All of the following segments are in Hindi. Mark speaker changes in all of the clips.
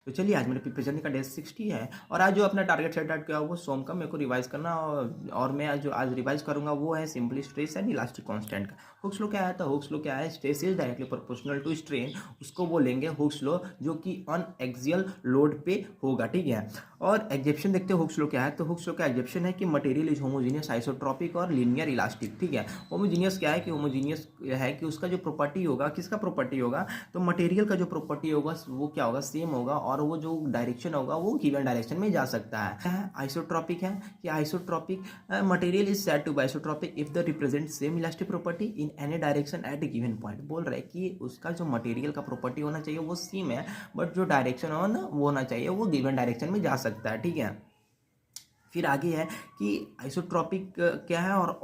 Speaker 1: तो चलिए आज मेरे प्रिपरेशन का डे 60 है और आज जो अपना टारगेट सेट आउट किया हुआ वो सोम का मेरे को रिवाइज करना और मैं आज रिवाइज करूंगा वो है simply stress and elastic constant का। हुक्स लॉ क्या है? तो हुक्स लॉ क्या है? Stress is directly proportional to strain, उसको बोलेंगे हुक्स लॉ, जो कि ऑन एक्सियल लोड पे होगा, ठीक है। और एग्जेप्शन देखते हैं हुक्स लॉ क्या है। तो हुक्स लॉ का एग्जेप्शन है कि मटेरियल इज होमोजीनियस, आइसोट्रॉपिक और लीनियर इलास्टिक, ठीक है। होमोजीनियस क्या है कि होमोजीनियस है कि उसका जो प्रॉपर्टी होगा, किसका प्रॉपर्टी होगा? तो मटेरियल का जो प्रॉपर्टी होगा वो क्या होगा? सेम होगा, और वो जो डायरेक्शन होगा वो गिवन डायरेक्शन में जा सकता है। आइसोट्रॉपिक है कि isotropic material is said to be isotropic if the represent same elastic property in any direction at a given point. बोल रहा है कि उसका जो मटेरियल का प्रॉपर्टी होना चाहिए वो सेम है, बट जो डायरेक्शन हो ना वो होना चाहिए वो गिवन डायरेक्शन में जा सकता है, ठीक है। फिर आगे है कि आइसोट्रॉपिक क्या है और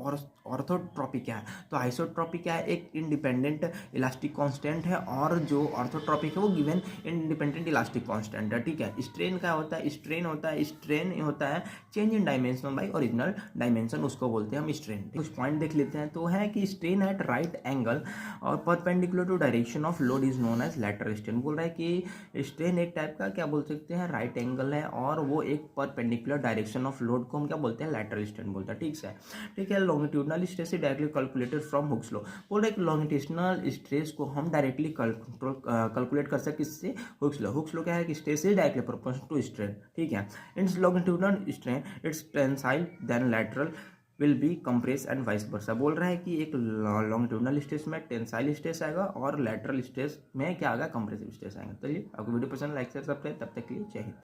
Speaker 1: ऑर्थोट्रॉपिक क्या है। तो आइसोट्रॉपिक क्या है? एक इंडिपेंडेंट इलास्टिक कांस्टेंट है, और जो ऑर्थोट्रॉपिक है वो गिवन इंडिपेंडेंट इलास्टिक कांस्टेंट है, ठीक है। स्ट्रेन क्या होता है? स्ट्रेन होता है change in dimension by original dimension, उसको बोलते हैं हम स्ट्रेन। कुछ पॉइंट देख लेते हैं। तो है कि स्ट्रेन एट राइट एंगल और perpendicular to direction of load is known as lateral strain. बोल रहा है कि स्ट्रेन एक टाइप का क्या बोल सकते हैं? राइट एंगल है, और वो एक परपेंडिकुलर डायरेक्शन ऑफ लोड को हम क्या बोलते हैं? लैटरल स्ट्रेन बोलते हैं, ठीक है। Longitudinal stress is directly calculated from Hooke's law. बोल रहे लॉन्गिट्यूडनल स्ट्रेस को हम डायरेक्टली कैलकुलेट कर सकते किससे? Hooke's law. हुक्स लॉ क्या है कि stress is directly proportional to strain, ठीक है। It's longitudinal strain it's tensile then lateral will be compress and vice versa. बोल रहा है कि एक लॉन्गिट्यूडनल स्ट्रेस में टेंसाइल स्ट्रेस आएगा और लैटरल स्ट्रेस में क्या आएगा? कंप्रेसिव स्ट्रेस आएगा। चलिए आपको वीडियो पसंद, लाइक शेयर सब्सक्राइब। तब तक के लिए जय हिंद।